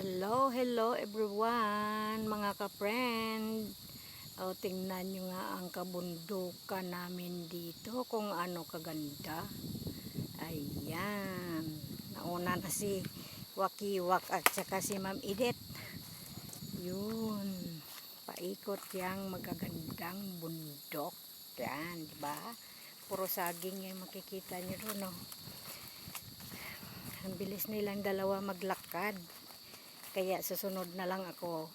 Hello everyone, mga ka-friend. O, tingnan nyo nga ang kabundukan namin dito kung ano kaganda. Ayan. Nauna na si Wakiwak at saka si Ma'am Edith. Yun. Paikot yang magagandang bundok. Yan, diba? Puro saging yung makikita nyo doon, no? Ang bilis nilang dalawa maglakad. Kaya susunod na lang ako.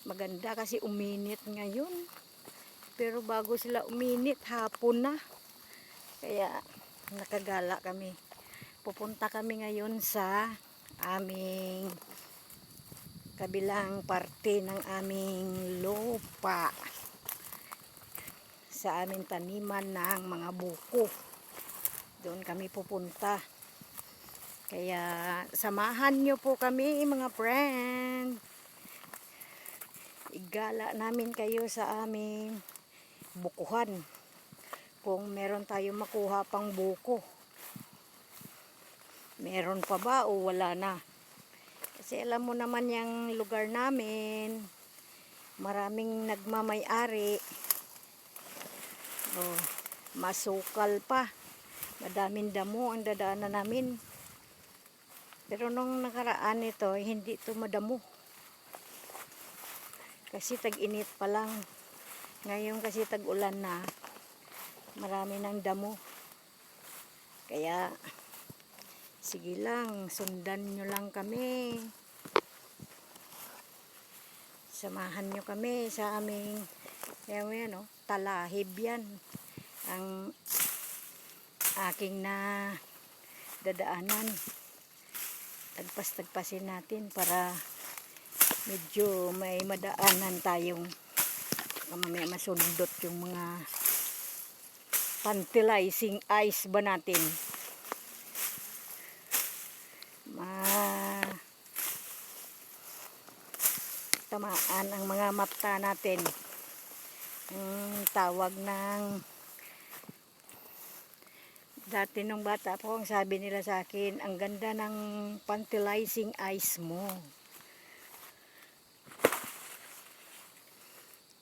Maganda kasi uminit ngayon. Pero bago sila uminit, hapon na. Kaya nakagala kami. Pupunta kami ngayon sa aming kabilang parte ng aming lupa. Sa aming taniman ng mga buko. Doon kami pupunta. Kaya samahan nyo po kami mga friend. Igala namin kayo sa aming bukuhan. Kung meron tayong makuha pang buko. Meron pa ba o wala na? Kasi alam mo naman yung lugar namin. Maraming nagmamay-ari. Oh, masukal pa. Madaming damo ang dadaanan namin. Pero nung nakaraan ito, hindi ito madamo. Kasi tag-init pa lang. Ngayon kasi tag-ulan na. Marami ng damo. Kaya, sige lang, sundan nyo lang kami. Samahan nyo kami sa aming, yan, no, talahib yan. Ang aking na dadaanan. Tagpas-tagpasin natin para medyo may madaanan tayong mamaya masundot yung mga fertilizing ice ba natin. Tamaan ang mga mata natin. Tawag ng dati nung bata po, ang sabi nila sa akin, ang ganda ng fertilizing ice mo.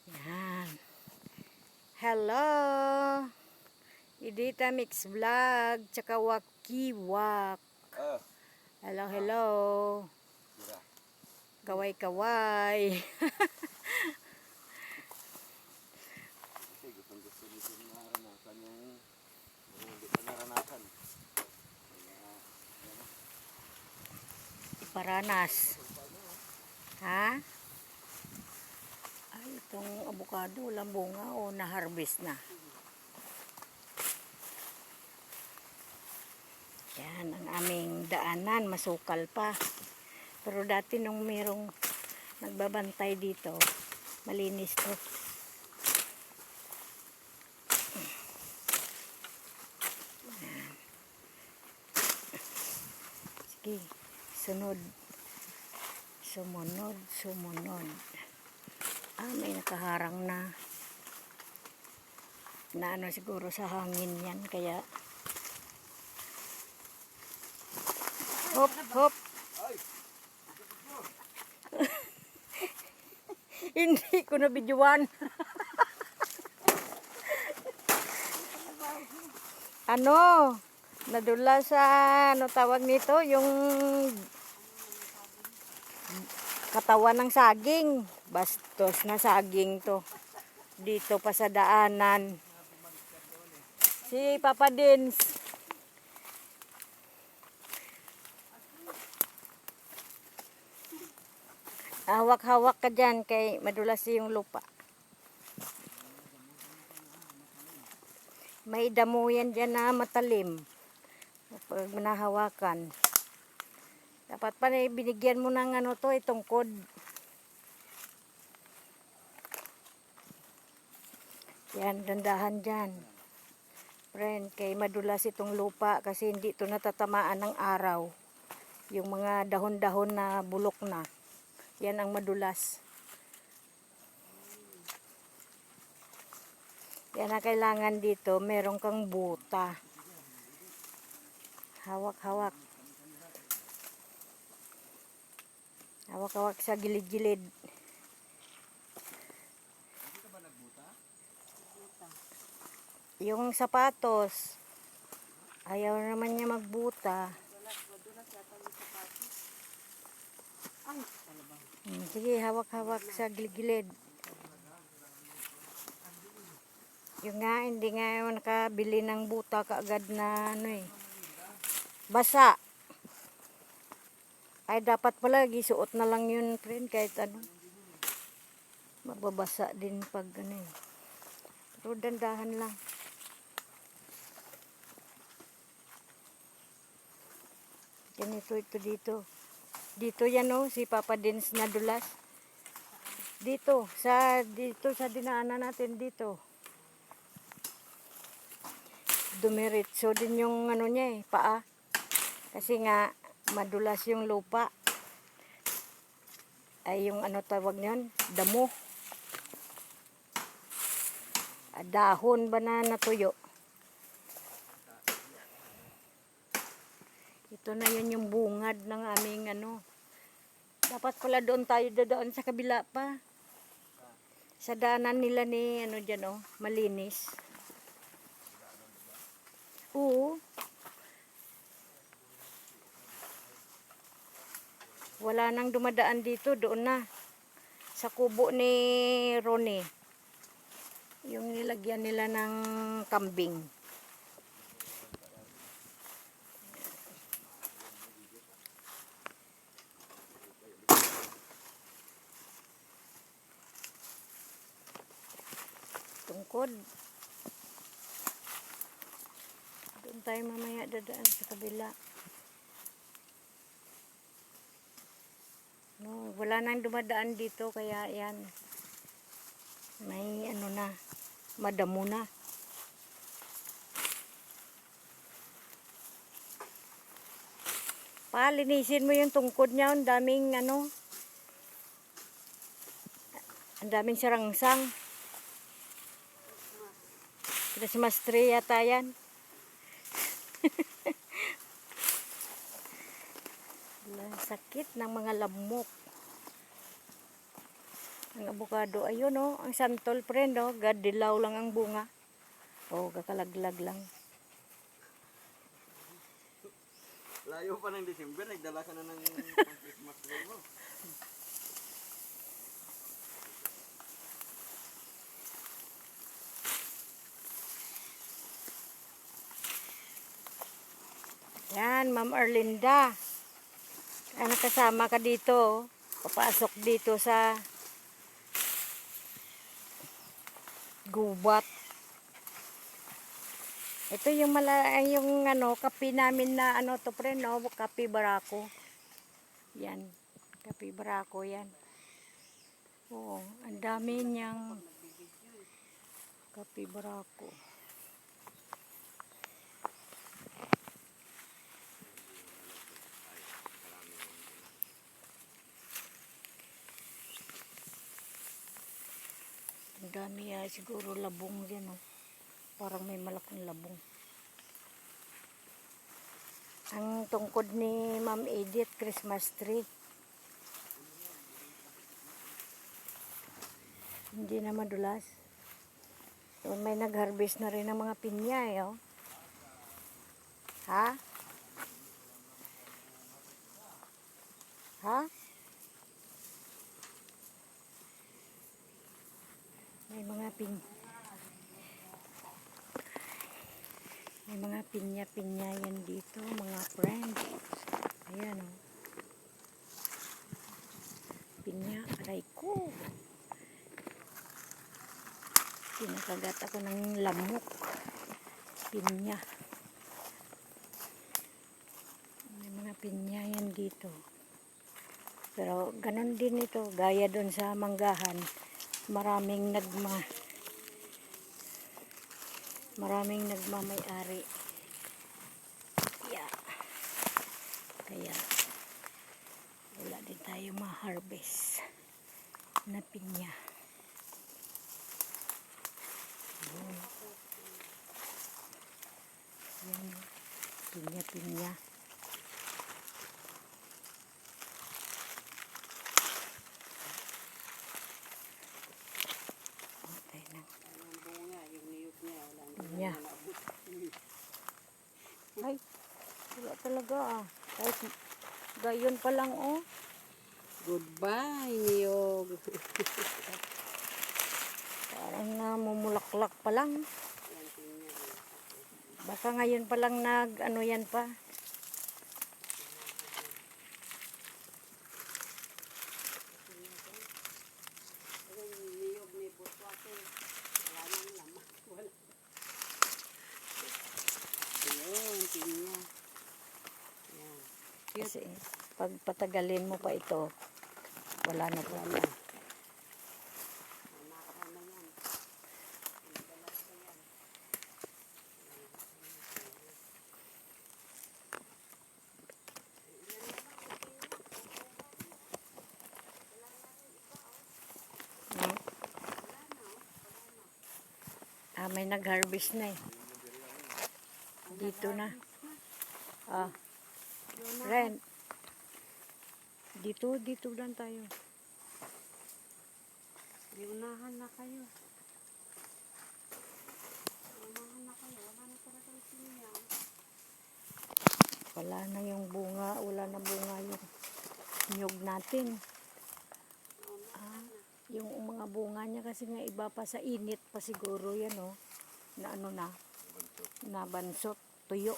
Yan. Hello! Edita Mix Vlog, tsaka Wakiwak. Hello. Kaway-kaway. Gusto nito naranasan yung hindi pa naranasan. Iparanas. Ha? Ay, itong avocado, walang bunga o na-harvest na. Yan, ang aming daanan, masukal pa. Pero dati nung merong nagbabantay dito, malinis to. Sige, sunod. Sumunod. May nakaharang na ano siguro sa hangin yan, kaya hop. Hindi ko na bidyuan. Nadula sa tawag nito, yung katawan ng saging. Bastos na saging to. Dito pa sa daanan. Si Papa Dins. Hawak-hawak ka dyan kay madulas yung lupa. May damo yan dyan na matalim. Pag nahawakan. Dapat pa na binigyan mo ng tungkod. Yan, dandahan dyan. Friend, kay madulas itong lupa kasi hindi ito natatamaan ng araw. Yung mga dahon-dahon na bulok na. Yan ang madulas. Yan ang kailangan dito. Meron kang buta. Hawak-hawak. Hawak-hawak sa gilid-gilid. Hindi ka ba nagbuta? Yung sapatos, ayaw naman niya magbuta. Sige, hawak-hawak sa gilid-gilid. Yung nga, hindi nga yung nakabili ng buta kaagad na ano eh. Basa. Ay, dapat pala, gisuot na lang yun, friend, kahit ano. Mababasa din pag ano eh. Pero dandahan lang. Ganito ito dito. Dito yan oh, si Papa Dins nadulas. Dito sa dinaanan natin dito. Dumiretso din yung ano niya eh, paa. Kasi nga madulas yung lupa. Ay yung ano tawag niyan, damo. Dahon ba na natuyo. Ito na yun yung bungad ng aming ano. Dapat pala doon tayo dadaan sa kabila pa. Sa daanan nila ni ano dyan oh, malinis. Oo. Wala nang dumadaan dito, doon na. Sa kubo ni Ronnie. Yung nilagyan nila ng kambing. Tungkod. Doon tayo mamaya dadaan sa kabila. No, wala nang dumadaan dito kaya yan. May ano na, madamo na. Palinisin mo yung tungkod niya, ang daming ano. Ang daming sarangsang. Christmas tree yata yan. Sakit ng mga lamok. Ang abukado, ayun oh, ang santol friend oh, gadilaw lang ang bunga. Oh, kakalaglag lang. Layo pa ng December, nagdala ka na ng Christmas tree mo. Yan, Ma'am Erlinda. Ano kasama ka dito? Papasok dito sa gubat. Ito yung yung ano, kape namin na ano to pre, no? Kape barako. Yan. Kape barako yan. Oo, ang dami niyang kape barako. Ang dami siguro labong dyan oh. Parang may malaking labong. Ang tungkod ni Ma'am Edith, Christmas tree. Hindi na madulas. So, may nag-harvest na rin ng mga pinya eh oh. Ha? Ha? May mga pinya-pinya yan dito, mga friends. Ayan o. Pinya, aray ko. Pinakagat ako ng lamok. Pinya. May mga pinya yan dito. Pero ganun din ito, gaya doon sa manggahan. Maraming nagmamay-ari. Yeah. Kaya wala din tayo ma-harvest na pinya. Yan, pinya-pinya. talaga ah. Kahit gayon pa lang oh. Goodbye, niyog. Parang namumulaklak pa lang. Yan, tingnan. Baka ngayon pa lang ano yan pa. Ayan, niyog ni Buswate. Wala nang laman. Wala. Ayun, tingnan. Yan. Kasi pag patagalin mo pa ito, wala na po. Wala. Manakaw na yan. Dalas na yan. No? Ah, may nag-harvest na eh. Dito na. Ah, Ren. Dito lang tayo. Unahan na kayo. Unahan na kayo. Wala na talaga yung sinyang. Wala na yung bunga, wala na bunga yung nyug natin. Ah, yung mga bunga niya kasi nga iba pa sa init pa siguro yan oh. Na ano na, nabansot, tuyo.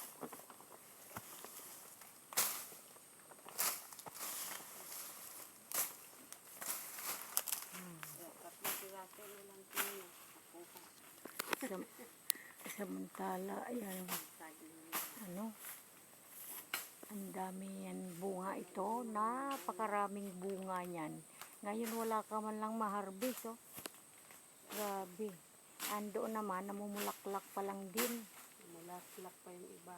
Tatlong piraso na lang sinyang. Nakuha. Sam- Samantala, ayan, ano, ang dami yan bunga ito, napakaraming bunga niyan. Ngayon wala ka man lang maharbis, oh. Grabe. Ando naman, namumulaklak pa lang din. Mulaklak pa yung iba.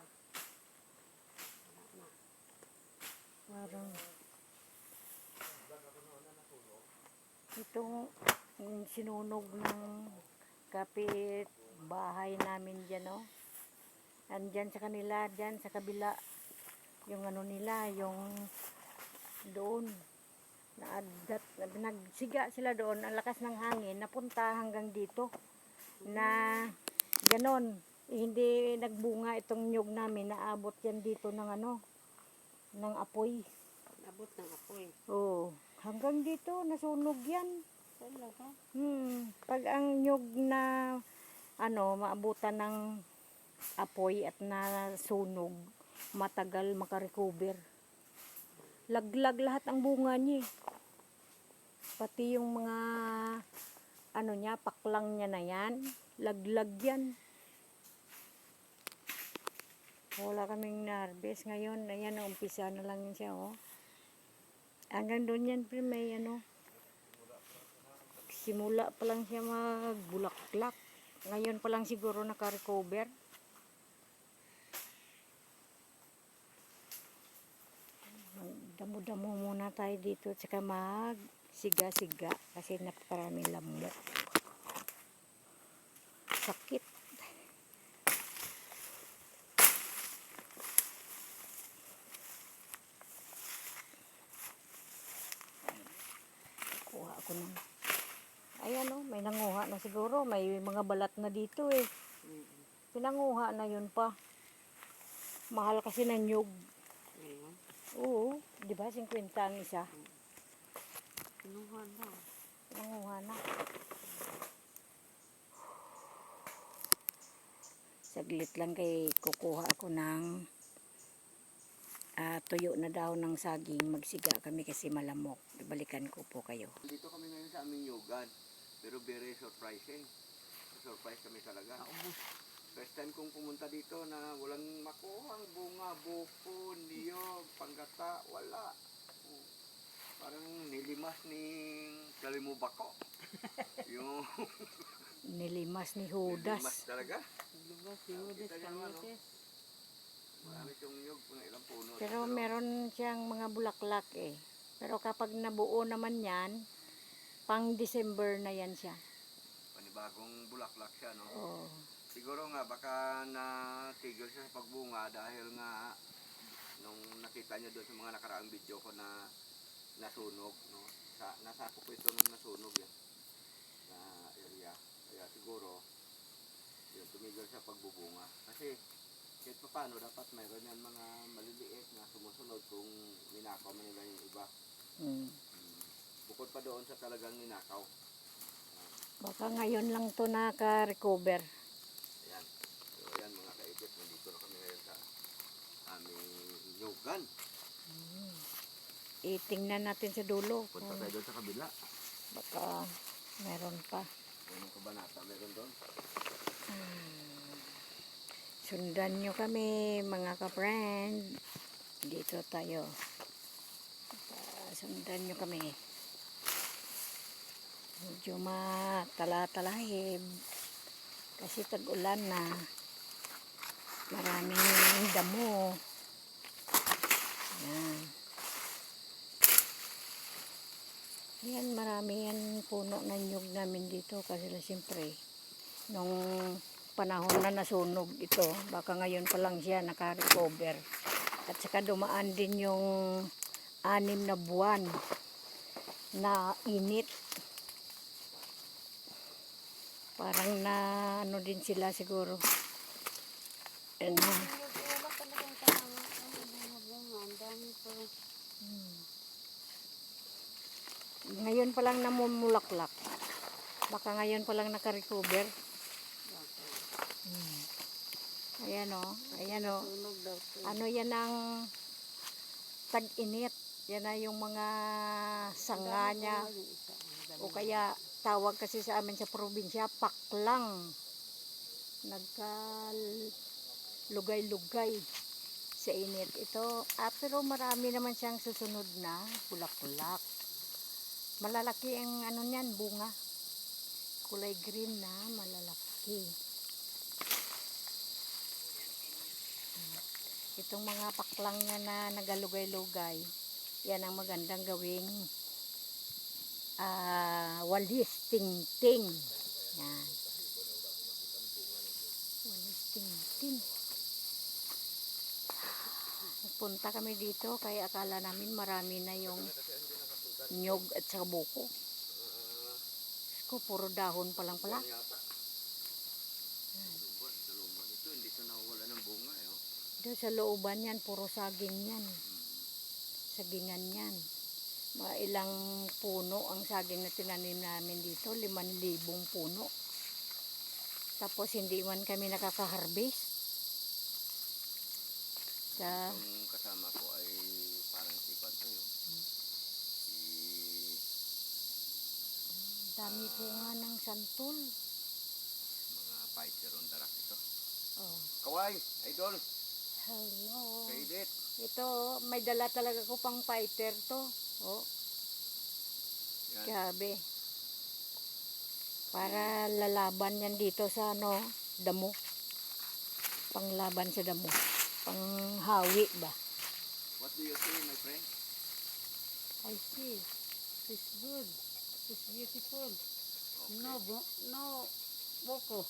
Wala na. Parang, itong sinunog ng kapit bahay namin dyan, oh. Andyan sa kanila, dyan sa kabila, yung ano nila, yung doon, nagsiga sila doon, ang lakas ng hangin, napunta hanggang dito, na ganon, hindi nagbunga itong nyug namin, naabot yan dito ng ano, ng apoy. Nabot ng apoy. Oo, hanggang dito, nasunog yan. Talaga? Pag ang nyug na ano, maabutan ng apoy at nasunog, matagal makarecover. Laglag lahat ang bunga niya. Pati yung mga ano niya, paklang niya na yan, laglag yan. Wala kaming na-harvest ngayon. Ayan, umpisa na lang siya, oh. Hanggang doon yan, may ano, simula pa lang siya magbulaklak. Ngayon pa lang siguro naka-recover. Damo-damo muna tayo dito at saka mag-siga-siga kasi napakaraming lamok. Sakit. Kuha ako ng ayan oh, may nanguha na siguro. May mga balat na dito eh. Pinanguha na yun pa. Mahal kasi ng nyug. Ngayon. Oo, di ba? 50 ang isa. Kinuha na. Pinanguha na. Saglit lang kay kukuha ako ng tuyo na daw ng saging. Magsiga kami kasi malamok. Balikan ko po kayo. Dito kami ngayon sa aming yugan. Pero very surprising. Surprise kami talaga. First time kong pumunta dito na walang makuhang bunga, buko, niyog, panggata, wala. Parang nilimas ni Kalimubako. Yung Nilimas ni nilimas Judas. talaga. Lubas, Judas, Kita niyo naman, Kamotes. Marami itong niyog, mga ilang puno. Pero meron siyang mga bulaklak eh. Pero kapag nabuo naman yan, pang December na yan siya. Panibagong bulaklak siya, no? Oh. Siguro nga, baka natigil siya sa pagbunga dahil nga nung nakita niyo doon sa mga nakaraang video ko na nasunog, no? Nasako ko ito nung nasunog yan na area. Kaya siguro, yun, tumigil siya pagbubunga. Kasi kahit pa paano, dapat mayroon yan mga maliliit na sumusunod kung ninakaw man nila yung iba. Mm. Bukod pa doon sa talagang ninakaw. Baka ngayon lang to naka-recover. Ayan. So, ayan mga kaibit, nandito na kami ngayon sa aming nyugan. Itingnan natin sa dulo. Punta tayo doon sa kabila. Baka meron pa. Anong kabanata meron doon? Sundan nyo kami mga ka-friend. Dito tayo. Sundan nyo kami. Medyo matala-talahib. Kasi tag-ulan na. Maraming damo. Yan. Yan, marami yan puno ng nyug namin dito. Kasi siyempre, nung panahon na nasunog ito, baka ngayon pa lang siya naka-recover. At saka dumaan din yung 6 na buwan na init. Parang na ano din sila siguro. And, Wala talagang tama. Bunga. Ang dami pa. ngayon pa lang namumulaklak. Baka ngayon pa lang naka-recover. Ayan o. Ayan o. Sunog daw to. Ano yan ang tag-init. Yan na yung mga sanga niya. O kaya tawag kasi sa amin sa probinsya, paklang. Nagka-lugay-lugay sa init. Ito, pero marami naman siyang susunod na bulaklak. Malalaki ang ano niyan, bunga. Kulay green na, malalaki. Itong mga paklang niya na nagalugay-lugay, yan ang magandang gawing walis ting-ting. Yan. Walis ting-ting. Punta kami dito kaya akala namin marami na yung nyog at saka buko. Ko puro dahon pa lang pala. Dalumban ito, hindi ito nawawala ng bunga. Doon sa looban yan, puro saging yan. Sagingan yan. Mga ilang puno ang saging na tinanim namin dito, 5,000 puno. Tapos hindi man kami nakaka-harvest. Yung kasama ko ay parang si Panto yun. Dami po nga ng santol. Mga fighter on darak ito. Oh. Kaway, idol, Hello. kaidit. Ito, may dala talaga ko pang fighter to. Oh, Yan. grabe. Para lalaban yan dito sa ano, damo. Panglaban sa damo. Panghawi ba? What do you say, my friend? I see. It's good. It's beautiful. No boko.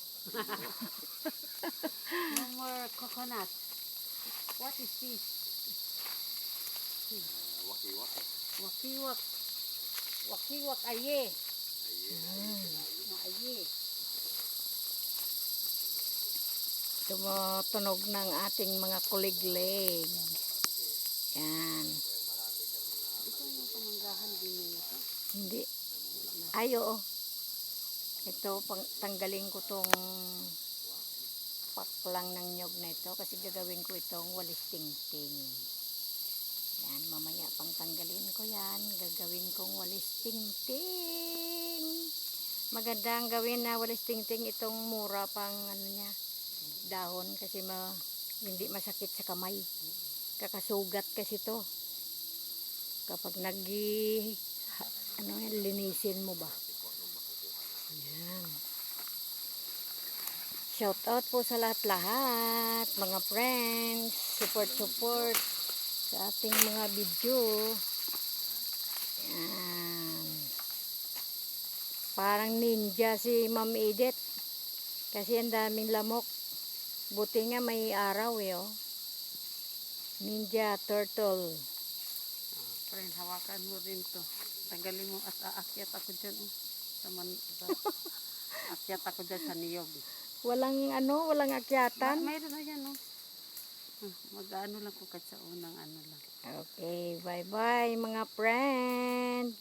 No more coconut. What is this? Waki-wak. Wakiwak. Wakiwak aye. Maaye. Tumutunog ng ating mga kuliglig. Yan. Ito yung pamanggahan din nito. Hindi. Ay, oo. Ito, tanggalin ko tong paklang ng nyog na ito kasi gagawin ko itong walis ting-ting. Yan, mamaya pang tanggalin ko yan. Gagawin kong walis ting-ting. Maganda ang gawin na walis ting-ting. Itong mura pang ano niya, dahon kasi hindi masakit sa kamay. Kakasugat kasi to. Kapag linisin mo ba? Yan. Shout out po sa lahat-lahat, mga friends, support sa ating mga video. Yan. Parang ninja si Ma'am Edith. Kasi ang daming lamok. Buti nga may araw eh, oh. Ninja turtle. Friend, hawakan mo rin to. Tanggalin mo at aakyat ako dyan. Akyat ako dyan sa niyog. Walang akyatan. Mayroon na yan, no? Mag-ano lang ko kat sa unang ano lang. Okay, bye-bye mga friend.